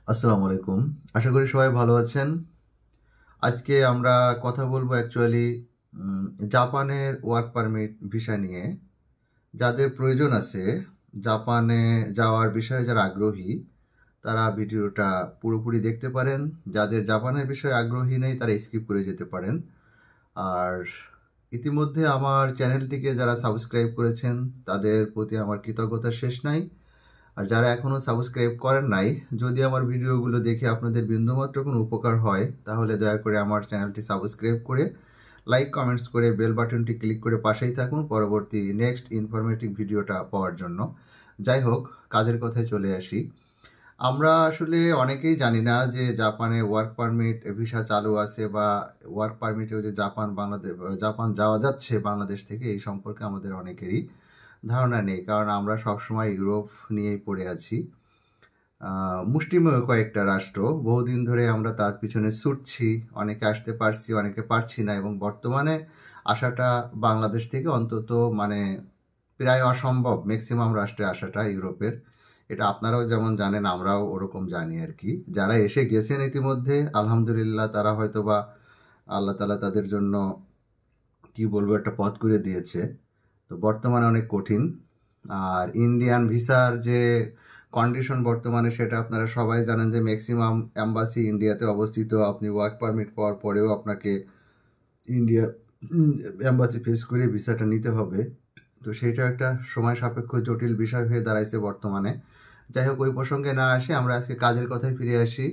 আসসালামু আলাইকুম। আশা করি সবাই ভালো আছেন। আজকে আমরা কথা বলবো অ্যাকচুয়ালি জাপানের ওয়ার্ক পারমিট ভিসা নিয়ে। যাদের প্রয়োজন আছে জাপানে যাওয়ার বিষয়ে, যারা আগ্রহী তারা ভিডিওটা পুরোপুরি দেখতে পারেন। যাদের জাপানের বিষয়ে আগ্রহী নেই তারা স্কিপ করে যেতে পারেন। আর ইতিমধ্যে আমার চ্যানেলটিকে যারা সাবস্ক্রাইব করেছেন তাদের প্রতি আমার কৃতজ্ঞতা শেষ নাই। আর যারা এখনও সাবস্ক্রাইব করেন নাই, যদি আমার ভিডিওগুলো দেখে আপনাদের বিন্দুমাত্র কোনো উপকার হয় তাহলে দয়া করে আমার চ্যানেলটি সাবস্ক্রাইব করে লাইক কমেন্টস করে বেল বাটনটি ক্লিক করে পাশেই থাকুন পরবর্তী নেক্সট ইনফরমেটিভ ভিডিওটা পাওয়ার জন্য। যাই হোক, কাজের কথায় চলে আসি। আমরা আসলে অনেকেই জানি না যে জাপানে ওয়ার্ক পারমিট ভিসা চালু আছে, বা ওয়ার্ক পারমিটেও যে জাপান যাওয়া যাচ্ছে বাংলাদেশ থেকে, এই সম্পর্কে আমাদের অনেকেরই ধারণা নেই, কারণ আমরা সবসময় ইউরোপ নিয়েই পড়ে আছি। মুষ্টিমেয় কয়েকটা রাষ্ট্র, বহুদিন ধরে আমরা তার পিছনে ছুটছি, অনেকে আসতে পারছি, অনেকে পারছি না, এবং বর্তমানে আসাটা বাংলাদেশ থেকে অন্তত প্রায় অসম্ভব ম্যাক্সিমাম রাষ্ট্রে আসাটা ইউরোপের। এটা আপনারাও যেমন জানেন, আমরাও ওরকম জানি আর কি। যারা এসে গেছেন ইতিমধ্যে আলহামদুলিল্লাহ, তারা হয়তো বা আল্লাহ তাআলা তাদের জন্য কি বলবো একটা পথ করে দিয়েছে। তো বর্তমানে অনেক কঠিন। আর ইন্ডিয়ান ভিসার যে কন্ডিশন বর্তমানে, সেটা আপনারা সবাই জানেন যে ম্যাক্সিমাম এম্বাসি ইন্ডিয়াতে অবস্থিত। আপনি ওয়ার্ক পারমিট পাওয়ার পরেও আপনাকে ইন্ডিয়া এম্বাসি ফেস করে ভিসাটা নিতে হবে। তো সেইটা একটা সময় সাপেক্ষ জটিল বিষয় হয়ে দাঁড়াইছে বর্তমানে। যাই হোক, ওই প্রসঙ্গে না আসি, আমরা আজকে কাজের কথায় ফিরে আসি।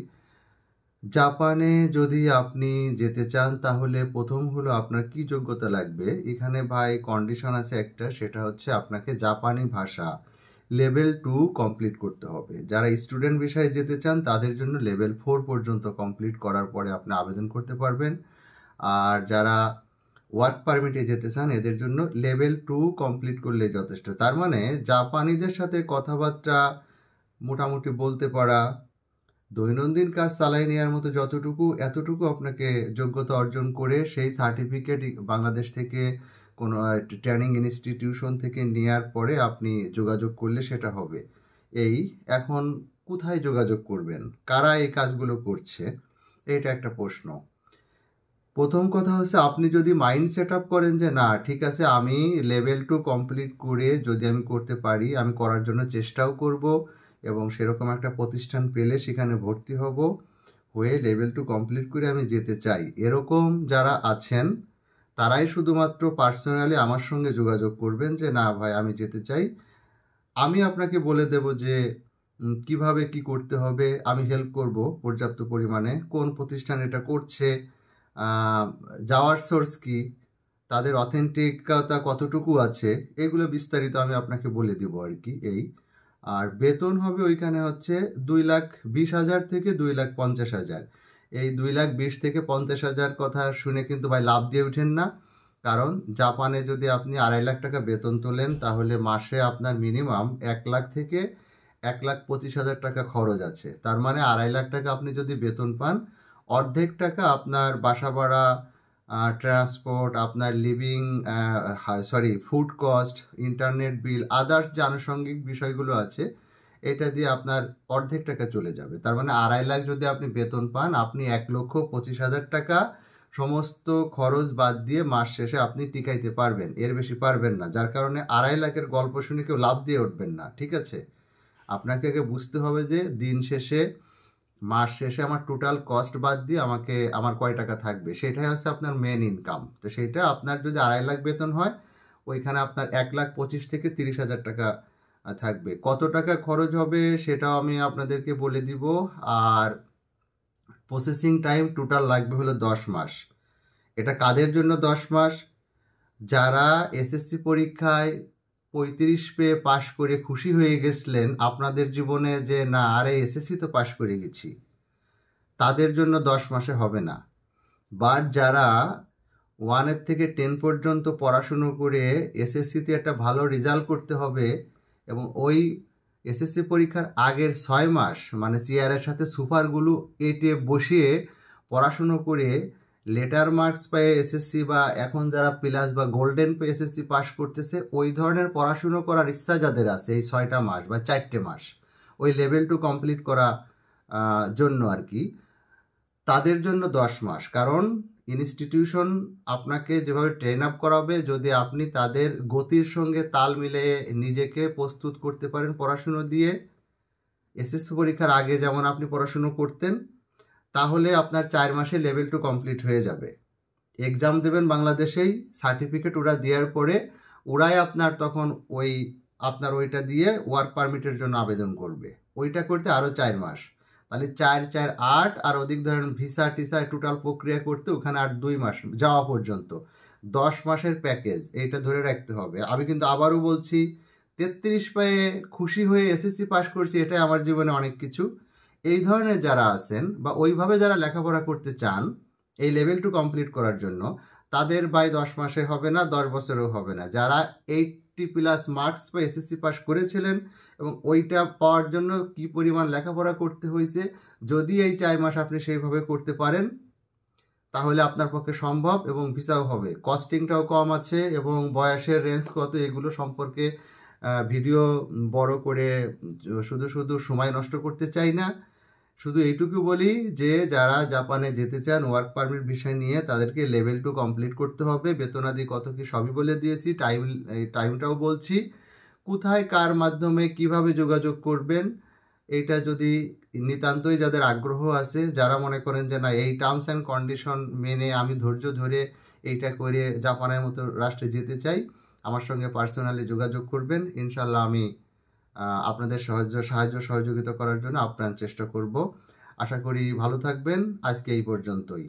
জাপানে যদি আপনি যেতে চান তাহলে প্রথম হলো আপনার কি যোগ্যতা লাগবে। এখানে ভাই কন্ডিশন আছে একটা, সেটা হচ্ছে আপনাকে জাপানি ভাষা লেভেল 2 কমপ্লিট করতে হবে। যারা স্টুডেন্ট বিষয়ে যেতে চান তাদের জন্য লেভেল 4 পর্যন্ত কমপ্লিট করার পরে আপনি আবেদন করতে পারবেন। আর যারা ওয়ার্ক পারমিটে যেতে চান এদের জন্য লেভেল 2 কমপ্লিট করলে যথেষ্ট। তার মানে জাপানিদের সাথে কথাবার্তা মোটামুটি বলতে পারা, দৈনন্দিন কাজ চালিয়ে নেওয়ার মতো এতটুকু আপনাকে যোগ্যতা অর্জন করে সেই সার্টিফিকেট বাংলাদেশ থেকে কোনো ট্রেনিং ইনস্টিটিউশন থেকে নেওয়ার পরে আপনি যোগাযোগ করলে সেটা হবে। এখন কোথায় যোগাযোগ করবেন, কারা এই কাজগুলো করছে, এটা একটা প্রশ্ন। প্রথম কথা হচ্ছে, আপনি যদি মাইন্ড সেট আপ করেন যে না ঠিক আছে, আমি লেভেল 2 কমপ্লিট করে যদি আমি করতে পারি, আমি করার জন্য চেষ্টাও করব, এবং সেরকম একটা প্রতিষ্ঠান পেলে সেখানে ভর্তি হয়ে লেভেল 2 কমপ্লিট করে আমি যেতে চাই, এরকম যারা আছেন তারাই শুধুমাত্র পার্সোনালি আমার সঙ্গে যোগাযোগ করবেন যে না ভাই আমি যেতে চাই। আমি আপনাকে বলে দেব যে কিভাবে কি করতে হবে, আমি হেল্প করব পর্যাপ্ত পরিমাণে। কোন প্রতিষ্ঠান এটা করছে, যাওয়ার সোর্স কি, তাদের অথেন্টিকতা কতটুকু আছে, এগুলো বিস্তারিত আমি আপনাকে বলে দেব আর কি। আর বেতন হবে ওইখানে হচ্ছে 2,20,000 থেকে 2,50,000। এই 2,20,000 থেকে 50,000 কথা শুনে কিন্তু ভাই লাভ দিয়ে উঠেন না, কারণ জাপানে যদি আপনি 2.5 লাখ টাকা বেতন তোলেন তাহলে মাসে আপনার মিনিমাম 1 লাখ থেকে 1,25,000 টাকা খরচ আছে। তার মানে 2.5 লাখ টাকা আপনি যদি বেতন পান, অর্ধেক টাকা আপনার বাসা ভাড়া, ট্রান্সপোর্ট, আপনার living, food cost, internet bill, others যে আনুষঙ্গিক বিষয়গুলো আছে, এটা দিয়ে আপনার অর্ধেক টাকা চলে যাবে। তার মানে 2.5 লাখ যদি আপনি বেতন পান, আপনি 1,25,000 টাকা সমস্ত খরচ বাদ দিয়ে মাস শেষে আপনি টিকাইতে পারবেন, এর বেশি পারবেন না। যার কারণে 2.5 লাখের গল্প শুনে কেউ লাভ দিয়ে উঠবেন না, ঠিক আছে? আপনাকে আগে বুঝতে হবে যে দিন শেষে, মাস শেষে আমার টোটাল কস্ট বাদ দিয়ে আমার কয় টাকা থাকবে, সেটাই হচ্ছে আপনার মেন ইনকাম। তো সেইটা আপনার যদি 2.5 লাখ বেতন হয়, ওইখানে আপনার 1,25,000 থেকে 30,000 টাকা থাকবে। কত টাকা খরচ হবে সেটাও আমি আপনাদেরকে বলে দিব। আর প্রসেসিং টাইম টোটাল লাগবে হলো 10 মাস। এটা কাদের জন্য 10 মাস? যারা এসএসসি পরীক্ষায় 35 পেয়ে পাশ করে খুশি হয়ে গেছিলেন আপনাদের জীবনে, যে না আরে এসএসসি তো পাশ করে গেছি, তাদের জন্য 10 মাসে হবে না। বাট যারা 1 থেকে 10 পর্যন্ত পড়াশুনো করে এসএসসিতে একটা ভালো রেজাল্ট করতে হবে, এবং ওই এসএসসি পরীক্ষার আগের 6 মাস মানে সিআরের সাথে সুপারগুলো এটে বসিয়ে পড়াশুনো করে লেটার মার্কস পেয়ে এসএসসি, বা এখন যারা প্লাস বা গোল্ডেন পেয়ে এসএসসি পাস করতেছে, ওই ধরনের পড়াশুনো করার ইচ্ছা যাদের আছে, এই 6টা মাস বা 4টে মাস ওই লেভেল 2 কমপ্লিট করা জন্য আর কি, তাদের জন্য 10 মাস। কারণ ইনস্টিটিউশন আপনাকে যেভাবে ট্রেন আপ করাবে, যদি আপনি তাদের গতির সঙ্গে তাল মিলিয়ে নিজেকে প্রস্তুত করতে পারেন পড়াশুনো দিয়ে, এসএসসি পরীক্ষার আগে যেমন আপনি পড়াশুনো করতেন, তাহলে আপনার 4 মাসে লেভেল 2 কমপ্লিট হয়ে যাবে। এক্সাম দেবেন বাংলাদেশেই, সার্টিফিকেট ওরা দেওয়ার পরে ওরাই আপনার তখন আপনার ওইটা দিয়ে ওয়ার্ক পারমিটের জন্য আবেদন করবে। ওইটা করতে আরও 4 মাস, তাহলে 4 4 8, আর অধিক ধরেন ভিসা টিসা টোটাল প্রক্রিয়া করতে ওখানে 2 মাস যাওয়া পর্যন্ত 10 মাসের প্যাকেজ, এইটা ধরে রাখতে হবে। আমি কিন্তু আবারও বলছি, 33 পেয়ে খুশি হয়ে এসএসসি পাস করছি, এটাই আমার জীবনে অনেক কিছু। এই ধরনের যারা আছেন বা ওইভাবে যারা লেখাপড়া করতে চান এই লেভেল 2 কমপ্লিট করার জন্য, তাদের বাই 10 মাসে হবে না, 10 বছরেও হবে না। যারা 80+ মার্কস বা এসএসসি পাস করেছিলেন এবং ওইটা পাওয়ার জন্য কি পরিমাণ লেখাপড়া করতে হয়েছে, যদি এই 4 মাস আপনি সেইভাবে করতে পারেন, তাহলে আপনার পক্ষে সম্ভব এবং ভিসাও হবে। কস্টিংটাও কম আছে এবং বয়সের রেঞ্জ কত এগুলো সম্পর্কে ভিডিও বড় করে শুধু শুধু সময় নষ্ট করতে চাই না। শুধু এইটুকু বলি যে যারা জাপানে যেতে চান ওয়ার্ক পারমিট বিষয় নিয়ে, তাদেরকে লেভেল 2 কমপ্লিট করতে হবে। বেতনাদি কত কি সবই বলে দিয়েছি, টাইমটাও বলছি, কোথায় কার মাধ্যমে কিভাবে যোগাযোগ করবেন। এইটা যদি নিতান্তই যাদের আগ্রহ আছে, যারা মনে করেন যে না এই টার্মস অ্যান্ড কন্ডিশন মেনে আমি ধৈর্য ধরে এইটা করে জাপানের মতো রাষ্ট্রে যেতে চাই, আমার সঙ্গে পার্সোনালি যোগাযোগ করবেন। ইনশাল্লাহ আমি আপনাদের সাহায্য সহযোগিতা করার জন্য আপ্রাণ চেষ্টা করব। আশা করি ভালো থাকবেন। আজকে এই পর্যন্তই।